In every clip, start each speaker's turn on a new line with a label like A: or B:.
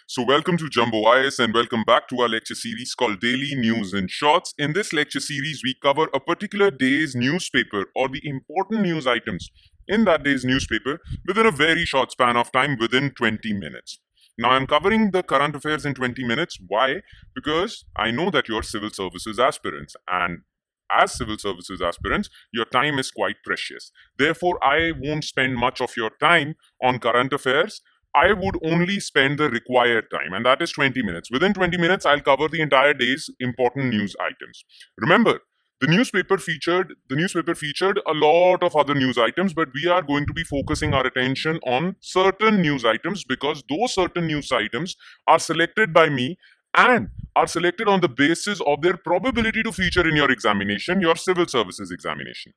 A: So, welcome to Jumbo IS and welcome back to our lecture series called Daily News in Shorts. In this lecture series, we cover a particular day's newspaper or the important news items in that day's newspaper within a very short span of time, within 20 minutes. Now, I'm covering the current affairs in 20 minutes. Why? Because I know that you're civil services aspirants, and as civil services aspirants, your time is quite precious. Therefore, I won't spend much of your time on current affairs. I would only spend the required time, and that is 20 minutes. Within 20 minutes, I'll cover the entire day's important news items. Remember, the newspaper featured a lot of other news items, but we are going to be focusing our attention on certain news items because those certain news items are selected by me and are selected on the basis of their probability to feature in your examination, your civil services examination.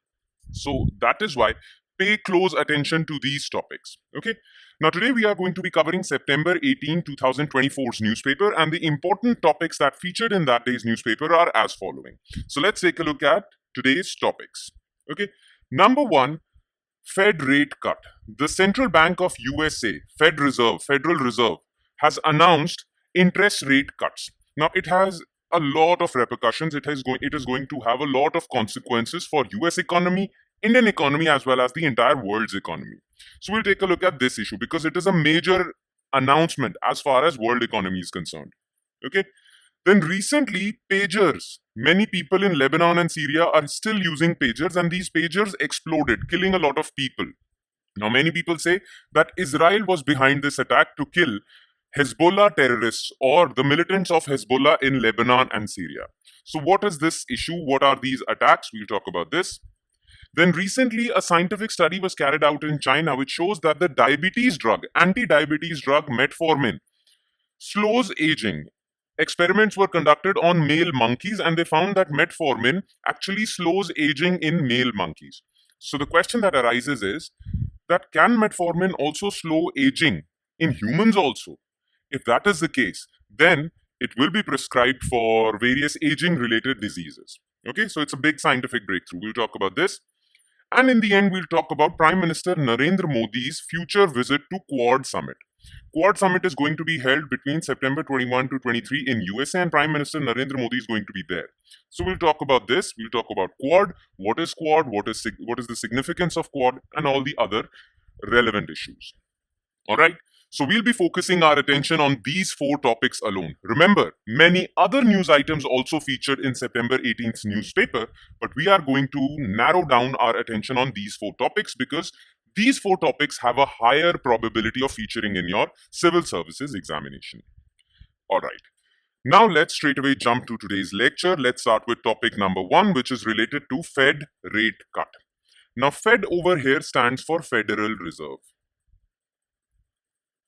A: So that is why pay close attention to these topics. Okay. Now, today we are going to be covering September 18, 2024's newspaper, and the important topics that featured in that day's newspaper are as following. So let's take a look at today's topics. Okay. Number one, Fed rate cut. The Central Bank of USA, Federal Reserve, has announced interest rate cuts. Now, it has a lot of repercussions. It is going to have a lot of consequences for US economy, Indian economy, as well as the entire world's economy. So we'll take a look at this issue because it is a major announcement as far as world economy is concerned. Okay. Then recently, pagers. Many people in Lebanon and Syria are still using pagers, and these pagers exploded, killing a lot of people. Now, many people say that Israel was behind this attack to kill Hezbollah terrorists or the militants of Hezbollah in Lebanon and Syria. So, what is this issue? What are these attacks? We'll talk about this. Then recently, a scientific study was carried out in China which shows that the anti-diabetes drug Metformin, slows aging. Experiments were conducted on male monkeys and they found that Metformin actually slows aging in male monkeys. So the question that arises is that can Metformin also slow aging in humans also? If that is the case, then it will be prescribed for various aging related diseases. Okay, so it's a big scientific breakthrough. We'll talk about this. And in the end, we'll talk about Prime Minister Narendra Modi's future visit to Quad Summit. Quad Summit is going to be held between September 21 to 23 in USA, and Prime Minister Narendra Modi is going to be there. So we'll talk about this. We'll talk about Quad. What is Quad? What is the significance of Quad? And all the other relevant issues. All right. So we'll be focusing our attention on these four topics alone. Remember, many other news items also featured in September 18th newspaper, but we are going to narrow down our attention on these four topics because these four topics have a higher probability of featuring in your civil services examination. All right. Now let's straight away jump to today's lecture. Let's start with topic number one, which is related to Fed rate cut. Now, Fed over here stands for Federal Reserve.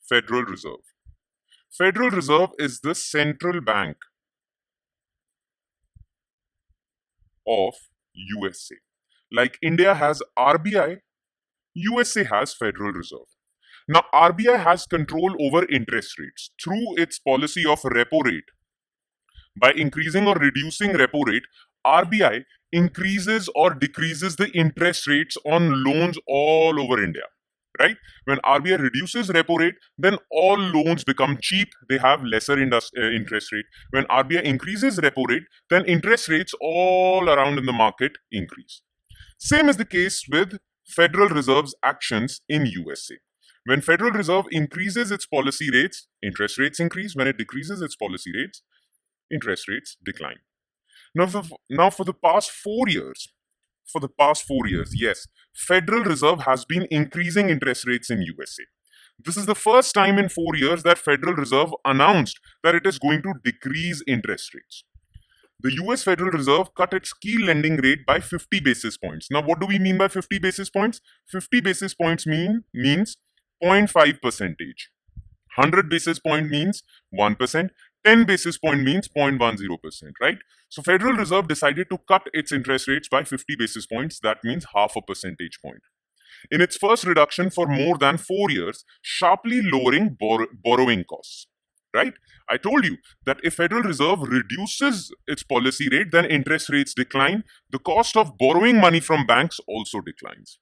A: Federal Reserve. Federal Reserve is the central bank of USA. Like India has RBI, USA has Federal Reserve. Now, RBI has control over interest rates through its policy of repo rate. By increasing or reducing repo rate, RBI increases or decreases the interest rates on loans all over India. Right? When RBI reduces repo rate, then all loans become cheap. They have lesser interest rate. When RBI increases repo rate, then interest rates all around in the market increase. Same is the case with Federal Reserve's actions in USA. When Federal Reserve increases its policy rates, interest rates increase. When it decreases its policy rates, interest rates decline. Now for the past 4 years, yes, Federal Reserve has been increasing interest rates in USA. This is the first time in 4 years that Federal Reserve announced that it is going to decrease interest rates. The US Federal Reserve cut its key lending rate by 50 basis points. Now, what do we mean by 50 basis points? 50 basis points means 0.5 percentage. 100 basis point means 1%. 10 basis point means 0.10%, right? So Federal Reserve decided to cut its interest rates by 50 basis points. That means half a percentage point. In its first reduction for more than 4 years, sharply lowering borrowing costs, right? I told you that if Federal Reserve reduces its policy rate, then interest rates decline. The cost of borrowing money from banks also declines.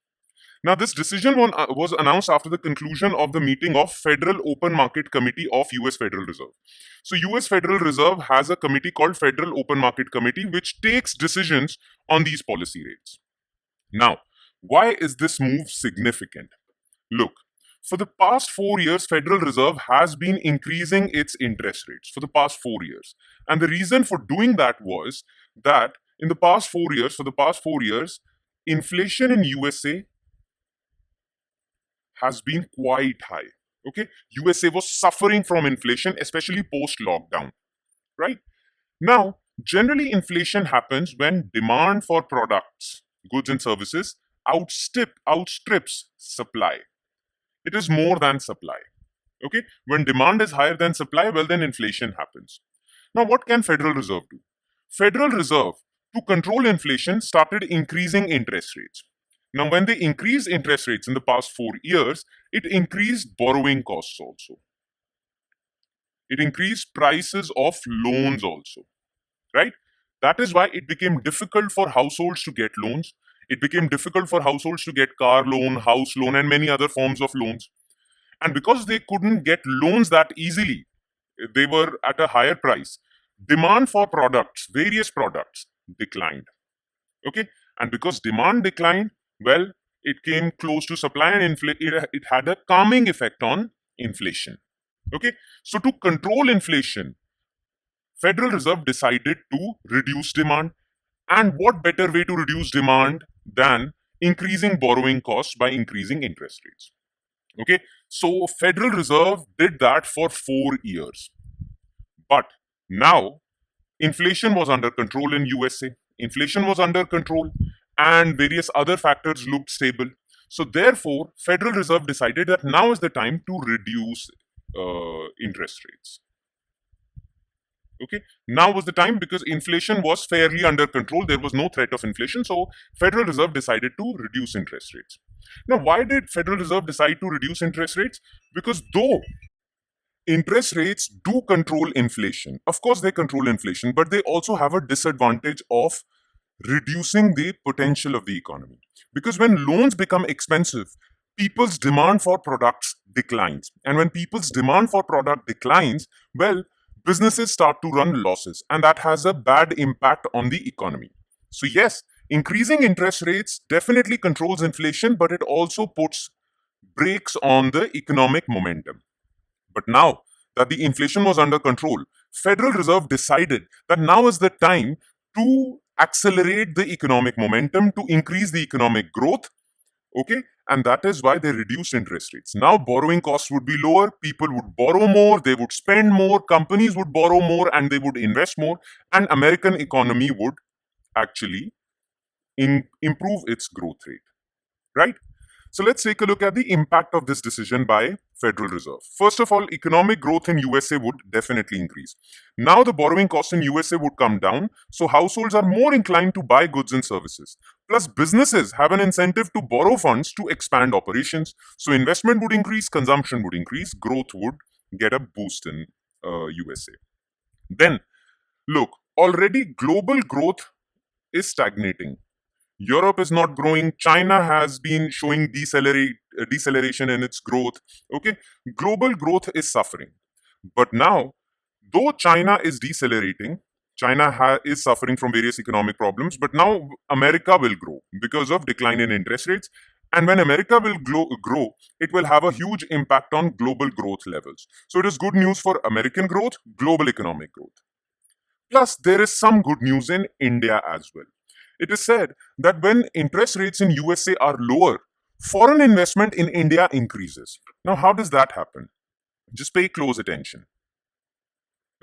A: Now, this decision was announced after the conclusion of the meeting of Federal Open Market Committee of US Federal Reserve. So, US Federal Reserve has a committee called Federal Open Market Committee, which takes decisions on these policy rates. Now, why is this move significant? Look, for the past 4 years, Federal Reserve has been increasing its interest rates for the past 4 years. And the reason for doing that was that in the past 4 years, for the past 4 years, inflation in USA has been quite high. Okay, USA was suffering from inflation, especially post lockdown, right? Now, generally, inflation happens when demand for products, goods, and services outstrips supply. It is more than supply. Okay, when demand is higher than supply, well, then inflation happens. Now, what can Federal Reserve do? Federal Reserve, to control inflation, started increasing interest rates. Now, when they increased interest rates in the past 4 years, it increased borrowing costs also. It increased prices of loans also, right? That is why it became difficult for households to get loans. It became difficult for households to get car loan, house loan, and many other forms of loans. And because they couldn't get loans that easily, they were at a higher price. Demand for products, various products, declined. Okay, and because demand declined, well, it came close to supply, and it had a calming effect on inflation. Okay, so to control inflation, Federal Reserve decided to reduce demand. And what better way to reduce demand than increasing borrowing costs by increasing interest rates? Okay, so Federal Reserve did that for 4 years. But now inflation was under control in USA. Inflation was under control, and various other factors looked stable. So therefore, Federal Reserve decided that now is the time to reduce interest rates. Okay, now was the time because inflation was fairly under control. There was no threat of inflation, so Federal Reserve decided to reduce interest rates. Now, why did Federal Reserve decide to reduce interest rates? Because though interest rates do control inflation, of course they control inflation, but they also have a disadvantage of reducing the potential of the economy. Because when loans become expensive, people's demand for products declines. And when people's demand for product declines, well, businesses start to run losses, and that has a bad impact on the economy. So yes, increasing interest rates definitely controls inflation, but it also puts brakes on the economic momentum. But now that the inflation was under control, Federal Reserve decided that now is the time to accelerate the economic momentum, to increase the economic growth. Okay, and that is why they reduced interest rates. Now borrowing costs would be lower, people would borrow more, they would spend more, companies would borrow more, and they would invest more, and American economy would actually improve its growth rate, right? So let's take a look at the impact of this decision by Federal Reserve. First of all, economic growth in USA would definitely increase. Now the borrowing cost in USA would come down, so households are more inclined to buy goods and services. Plus, businesses have an incentive to borrow funds to expand operations. So investment would increase, consumption would increase, growth would get a boost in USA. Then, look, already global growth is stagnating. Europe is not growing. China has been showing deceleration in its growth. Okay, global growth is suffering. But now, though China is decelerating, China is suffering from various economic problems. But now America will grow because of decline in interest rates. And when America will grow, it will have a huge impact on global growth levels. So it is good news for American growth, global economic growth. Plus, there is some good news in India as well. It is said that when interest rates in USA are lower, foreign investment in India increases. Now, how does that happen? Just pay close attention.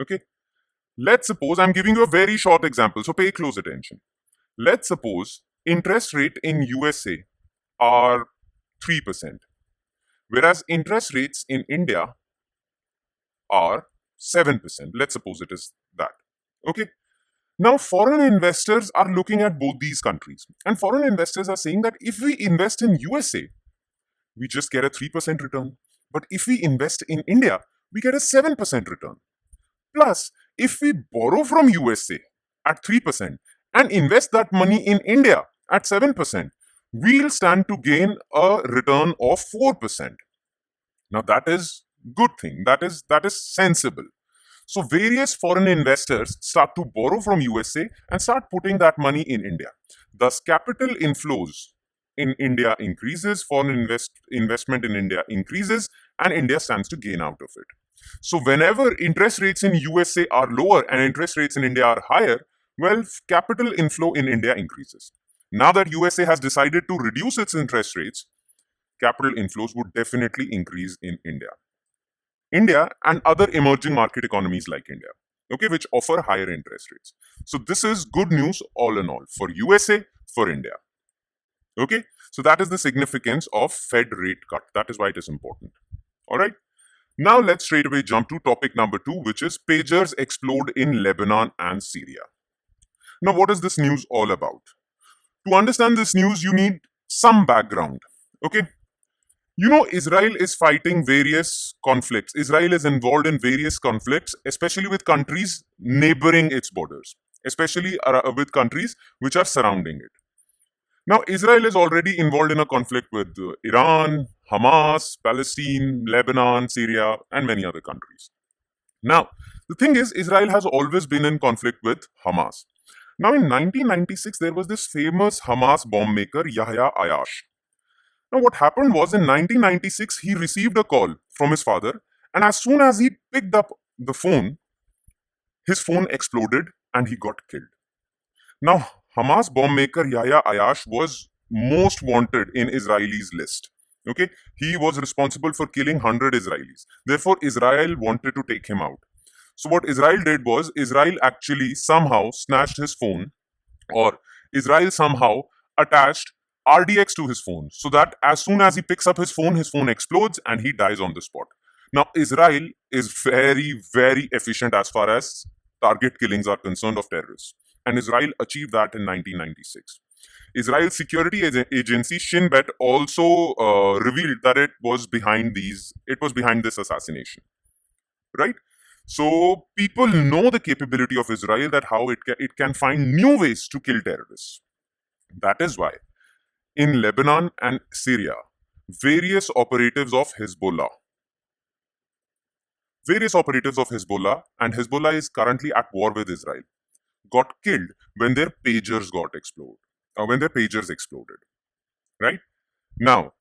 A: Okay. Let's suppose I'm giving you a very short example, so pay close attention. Let's suppose interest rate in USA are 3%, whereas interest rates in India are 7%. Let's suppose it is that. Okay. Now, foreign investors are looking at both these countries, and foreign investors are saying that if we invest in USA, we just get a 3% return. But if we invest in India, we get a 7% return. Plus, if we borrow from USA at 3% and invest that money in India at 7%, we'll stand to gain a return of 4%. Now that is good thing. That is sensible. So various foreign investors start to borrow from USA and start putting that money in India. Thus, capital inflows in India increases, foreign investment in India increases, and India stands to gain out of it. So whenever interest rates in USA are lower and interest rates in India are higher, well, capital inflow in India increases. Now that USA has decided to reduce its interest rates, capital inflows would definitely increase in India. India and other emerging market economies like India, okay, which offer higher interest rates. So this is good news all in all for USA, for India. Okay, so that is the significance of Fed rate cut. That is why it is important. All right. Now let's straight away jump to topic number 2, which is pagers explode in Lebanon and Syria. Now, what is this news all about? To understand this news, you need some background. Okay. You know, Israel is fighting various conflicts. Israel is involved in various conflicts, especially with countries neighboring its borders, especially with countries which are surrounding it. Now, Israel is already involved in a conflict with Iran, Hamas, Palestine, Lebanon, Syria, and many other countries. Now, the thing is, Israel has always been in conflict with Hamas. Now, in 1996, there was this famous Hamas bomb maker, Yahya Ayash. Now, what happened was in 1996, he received a call from his father, and as soon as he picked up the phone, his phone exploded and he got killed. Now, Hamas bomb maker Yahya Ayash was most wanted in Israelis' list. Okay, he was responsible for killing 100 Israelis. Therefore, Israel wanted to take him out. So, what Israel did was Israel actually somehow snatched his phone, or Israel somehow attached RDX to his phone so that as soon as he picks up his phone explodes and he dies on the spot. Now, Israel is very, very efficient as far as target killings are concerned of terrorists. And Israel achieved that in 1996. Israel's security agency Shin Bet also revealed that it was behind this assassination. Right? So people know the capability of Israel, that how it can find new ways to kill terrorists. That is why in Lebanon and Syria, various operatives of Hezbollah, and Hezbollah is currently at war with Israel, got killed when their pagers exploded. Right? Now,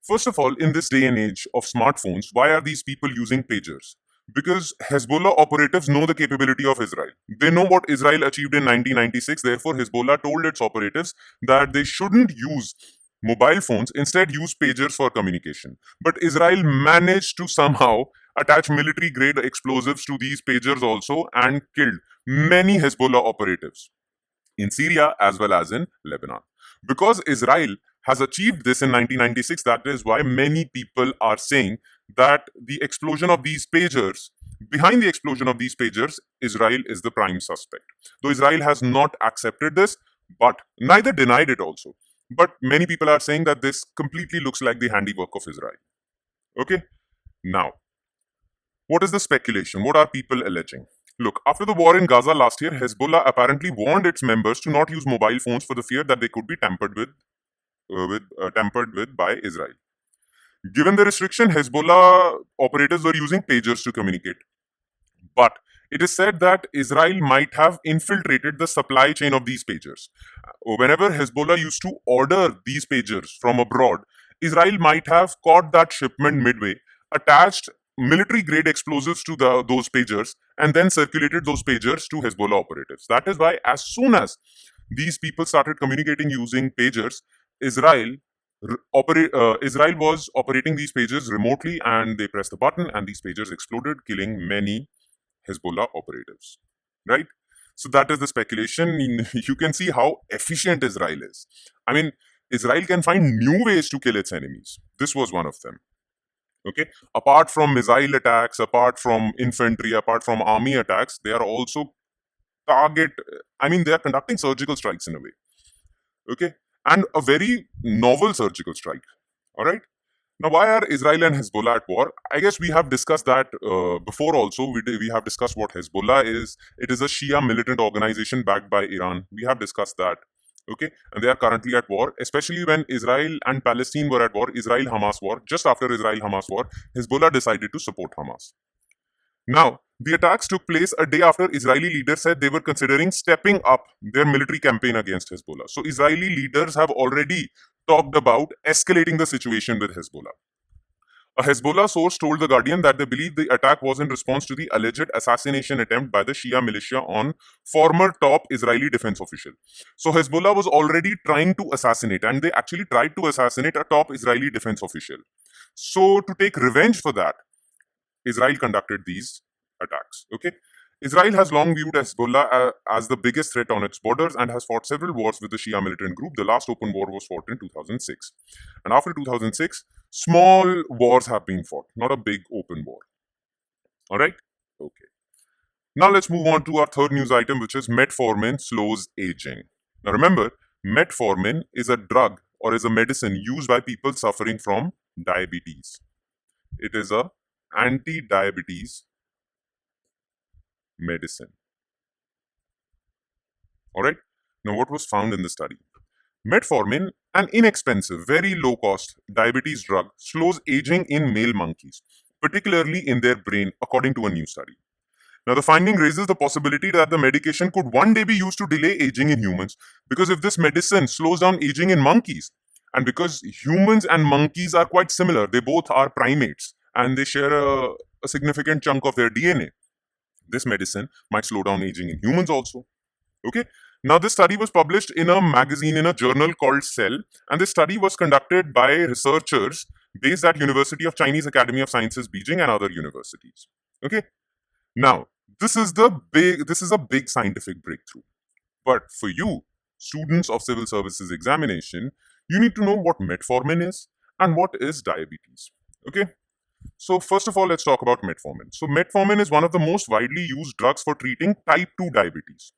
A: first of all, in this day and age of smartphones, why are these people using pagers? Because Hezbollah operatives know the capability of Israel. They know what Israel achieved in 1996. Therefore, Hezbollah told its operatives that they shouldn't use mobile phones, instead use pagers for communication. But Israel managed to somehow attach military grade explosives to these pagers also and killed many Hezbollah operatives in Syria as well as in Lebanon. Because Israel has achieved this in 1996, that is why many people are saying that behind the explosion of these pagers, Israel is the prime suspect. Though Israel has not accepted this, but neither denied it also. But many people are saying that this completely looks like the handiwork of Israel. Okay? Now, what is the speculation? What are people alleging? Look, after the war in Gaza last year, Hezbollah apparently warned its members to not use mobile phones for the fear that they could be tampered with by Israel. Given the restriction, Hezbollah operators were using pagers to communicate. But it is said that Israel might have infiltrated the supply chain of these pagers. Whenever Hezbollah used to order these pagers from abroad, Israel might have caught that shipment midway, attached military grade explosives to those pagers, and then circulated those pagers to Hezbollah operatives. That is why, as soon as these people started communicating using pagers, Israel was operating these pagers remotely, and they pressed the button and these pagers exploded, killing many Hezbollah operatives. Right? So that is the speculation. You can see how efficient Israel is. I mean, Israel can find new ways to kill its enemies. This was one of them. Okay, apart from missile attacks, apart from infantry, apart from army attacks, they are also they are conducting surgical strikes in a way. Okay, and a very novel surgical strike. All right. Now, why are Israel and Hezbollah at war? I guess we have discussed that before also. We have discussed what Hezbollah is. It is a Shia militant organization backed by Iran. We have discussed that. Okay, and they are currently at war, especially when Israel and Palestine were at war, Israel-Hamas war. Just after Israel-Hamas war, Hezbollah decided to support Hamas. Now, the attacks took place a day after Israeli leaders said they were considering stepping up their military campaign against Hezbollah. So, Israeli leaders have already talked about escalating the situation with Hezbollah. A Hezbollah source told The Guardian that they believe the attack was in response to the alleged assassination attempt by the Shia militia on former top Israeli defense official. So Hezbollah was already trying to assassinate, and they actually tried to assassinate a top Israeli defense official. So to take revenge for that, Israel conducted these attacks. Okay. Israel has long viewed Hezbollah as the biggest threat on its borders and has fought several wars with the Shia militant group. The last open war was fought in 2006. And after 2006, small wars have been fought, not a big open war. All right? Okay. Now let's move on to our third news item, which is metformin slows aging. Now remember, metformin is a drug or is a medicine used by people suffering from diabetes. It is a anti-diabetes medicine. All right. Now, what was found in the study? Metformin, an inexpensive, very low cost diabetes drug, slows aging in male monkeys, particularly in their brain, according to a new study. Now, the finding raises the possibility that the medication could one day be used to delay aging in humans, because if this medicine slows down aging in monkeys, and because humans and monkeys are quite similar, they both are primates and they share a significant chunk of their DNA, this medicine might slow down aging in humans also. Okay. Now, this study was published in a magazine, in a journal called Cell, and this study was conducted by researchers based at University of Chinese Academy of Sciences, Beijing, and other universities. Okay. Now, this is a big scientific breakthrough. But for you, students of civil services examination, you need to know what metformin is and what is diabetes. Okay. So, first of all, let's talk about metformin. So, metformin is one of the most widely used drugs for treating type 2 diabetes.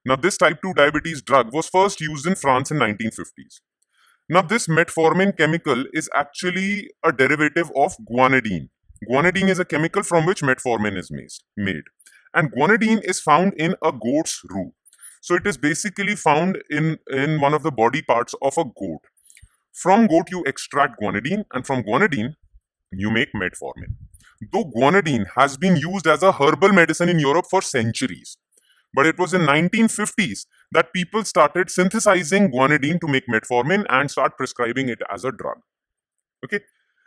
A: Now, this type 2 diabetes drug was first used in France in 1950s. Now, this metformin chemical is actually a derivative of guanidine. Guanidine is a chemical from which metformin is made. And guanidine is found in a goat's roo. So, it is basically found in one of the body parts of a goat. From goat, you extract guanidine, and from guanidine, you make metformin. Though guanidine has been used as a herbal medicine in Europe for centuries, but it was in 1950s that people started synthesizing guanidine to make metformin and start prescribing it as a drug. Okay.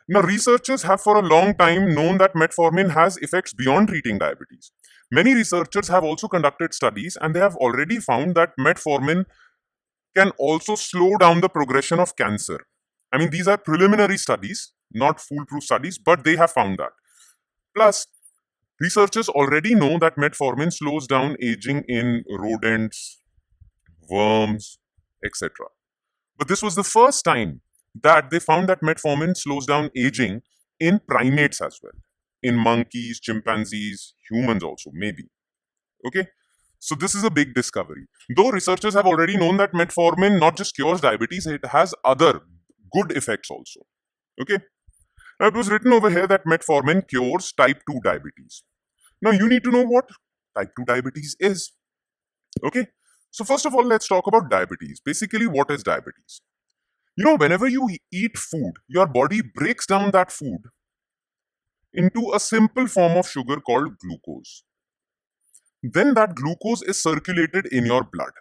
A: Now, researchers have for a long time known that metformin has effects beyond treating diabetes. Many researchers have also conducted studies and they have already found that metformin can also slow down the progression of cancer. I mean, these are preliminary studies, not foolproof studies, but they have found that. Plus, researchers already know that metformin slows down aging in rodents, worms, etc. But this was the first time that they found that metformin slows down aging in primates as well, in monkeys, chimpanzees, humans also, maybe. Okay? So this is a big discovery. Though researchers have already known that metformin not just cures diabetes, it has other good effects also. Okay? Now it was written over here that metformin cures type 2 diabetes. Now you need to know what type 2 diabetes is. Okay? So first of all, let's talk about diabetes. Basically, what is diabetes? You know, whenever you eat food, your body breaks down that food into a simple form of sugar called glucose. Then that glucose is circulated in your blood.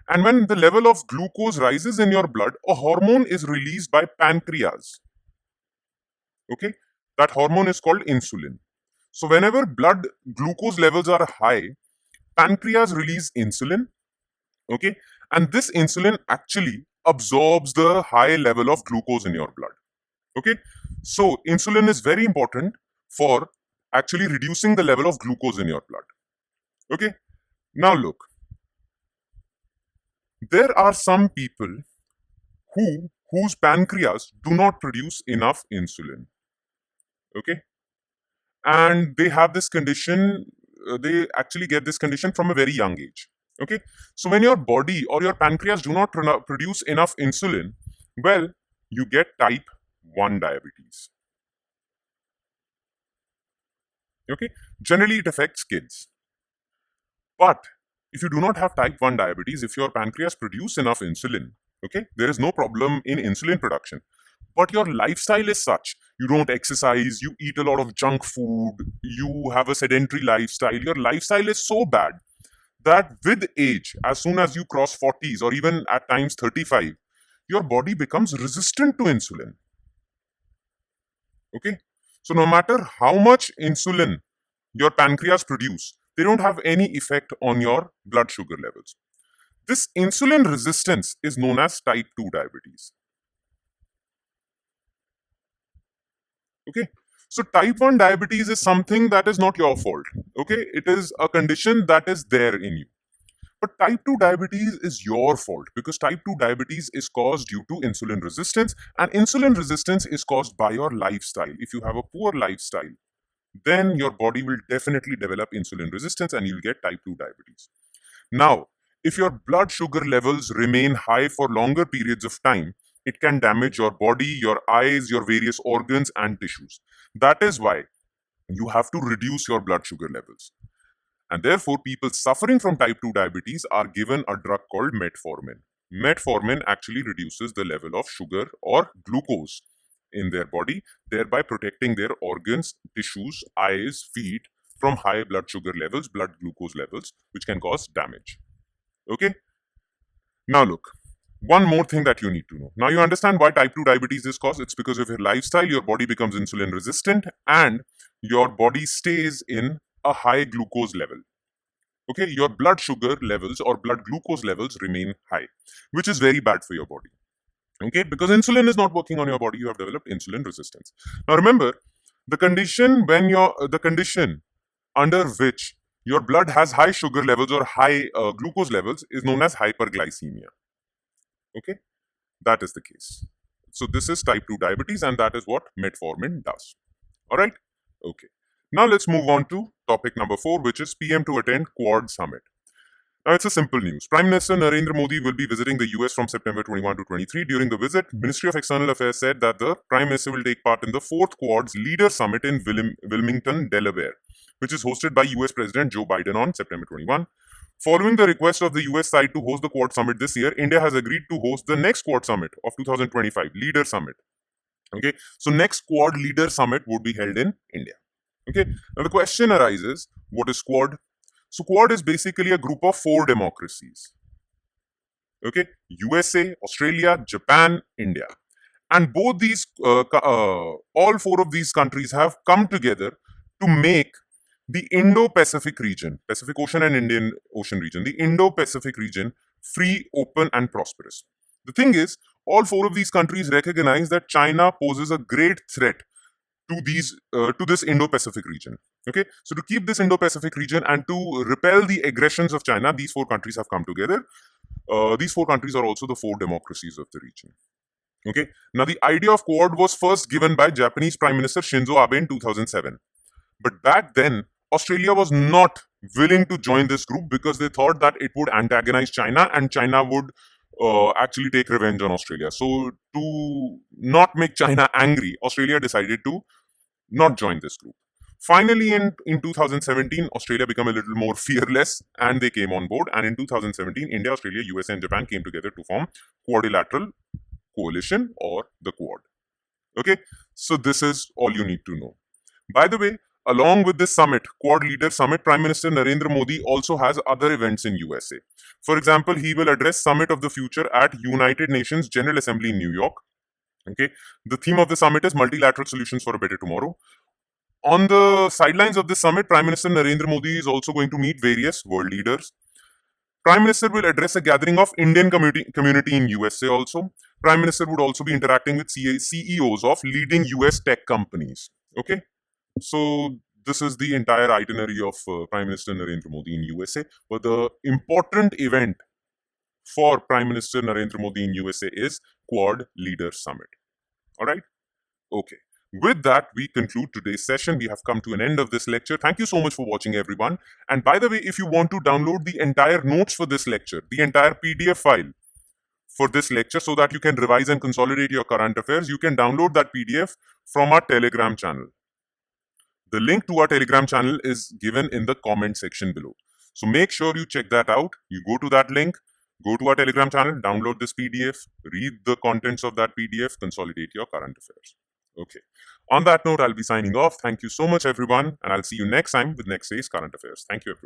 A: And when the level of glucose rises in your blood, a hormone is released by pancreas. Okay? That hormone is called insulin. So whenever blood glucose levels are high, pancreas release insulin. Okay? And this insulin actually absorbs the high level of glucose in your blood. Okay? So insulin is very important for actually reducing the level of glucose in your blood. Okay? Now look, there are some people whose pancreas do not produce enough insulin. Okay? And they have this condition, they actually get this condition from a very young age. Okay? So when your body or your pancreas do not produce enough insulin, well, you get type 1 diabetes. Okay? Generally, it affects kids. But if you do not have type 1 diabetes, if your pancreas produce enough insulin, okay, there is no problem in insulin production. But your lifestyle is such, you don't exercise, you eat a lot of junk food, you have a sedentary lifestyle, your lifestyle is so bad that with age, as soon as you cross 40s or even at times 35, your body becomes resistant to insulin. Okay? So no matter how much insulin your pancreas produce, they don't have any effect on your blood sugar levels. This insulin resistance is known as type 2 diabetes. Okay? So type 1 diabetes is something that is not your fault. Okay? It is a condition that is there in you. But type 2 diabetes is your fault because type 2 diabetes is caused due to insulin resistance, and insulin resistance is caused by your lifestyle. If you have a poor lifestyle, then your body will definitely develop insulin resistance and you'll get type 2 diabetes. Now, if your blood sugar levels remain high for longer periods of time, it can damage your body, your eyes, your various organs and tissues. That is why you have to reduce your blood sugar levels. And therefore, people suffering from type 2 diabetes are given a drug called metformin. Metformin actually reduces the level of sugar or glucose in their body, thereby protecting their organs, tissues, eyes, feet from high blood sugar levels, blood glucose levels, which can cause damage. Okay? Now look, one more thing that you need to know. Now you understand why type 2 diabetes is caused. It's because of your lifestyle, your body becomes insulin resistant and your body stays in a high glucose level. Okay, your blood sugar levels or blood glucose levels remain high, which is very bad for your body. Okay, because insulin is not working on your body, you have developed insulin resistance. Now remember, the condition under which your blood has high sugar levels or high glucose levels is known as hyperglycemia. Okay, that is the case. So this is type 2 diabetes and that is what metformin does. All right, okay. Now let's move on to topic number 4, which is PM to attend Quad Summit. Now it's a simple news. Prime Minister Narendra Modi will be visiting the US from September 21 to 23. During the visit, Ministry of External Affairs said that the Prime Minister will take part in the 4th Quad's Leader Summit in Wilmington, Delaware, which is hosted by US President Joe Biden on September 21. Following the request of the US side to host the Quad Summit this year, India has agreed to host the next Quad Summit of 2025, Leader Summit. Okay, so next Quad Leader Summit would be held in India. Okay, now the question arises, what is Quad? So Quad is basically a group of 4 democracies. Okay, USA, Australia, Japan, India. And both these, all 4 of these countries have come together to make the Indo-Pacific region, Pacific Ocean and Indian Ocean region, the Indo-Pacific region, free, open and prosperous. The thing is, all 4 of these countries recognize that China poses a great threat to this Indo-Pacific region. Okay, so to keep this Indo-Pacific region and to repel the aggressions of China, these 4 countries have come together. These 4 countries are also the 4 democracies of the region. Okay, now the idea of Quad was first given by Japanese Prime Minister Shinzo Abe in 2007. But back then, Australia was not willing to join this group because they thought that it would antagonize China and China would actually take revenge on Australia. So to not make China angry, Australia decided to not join this group. Finally, in 2017, Australia became a little more fearless and they came on board. And in 2017, India, Australia, USA and Japan came together to form Quadrilateral Coalition or the Quad. Okay, so this is all you need to know. By the way, along with this summit, Quad Leader Summit, Prime Minister Narendra Modi also has other events in USA. For example, he will address Summit of the Future at United Nations General Assembly in New York. Okay, the theme of the summit is Multilateral Solutions for a Better Tomorrow. On the sidelines of this summit, Prime Minister Narendra Modi is also going to meet various world leaders. Prime Minister will address a gathering of Indian community in USA also. Prime Minister would also be interacting with CEOs of leading US tech companies. Okay, so this is the entire itinerary of Prime Minister Narendra Modi in USA. But the important event for Prime Minister Narendra Modi in USA is Quad Leader Summit. All right? Okay. With that, we conclude today's session. We have come to an end of this lecture. Thank you so much for watching, everyone. And by the way, if you want to download the entire notes for this lecture, the entire PDF file for this lecture so that you can revise and consolidate your current affairs, you can download that PDF from our Telegram channel. The link to our Telegram channel is given in the comment section below. So make sure you check that out. You go to that link, go to our Telegram channel, download this PDF, read the contents of that PDF, consolidate your current affairs. Okay. On that note, I'll be signing off. Thank you so much, everyone, and I'll see you next time with next day's current affairs. Thank you, everyone.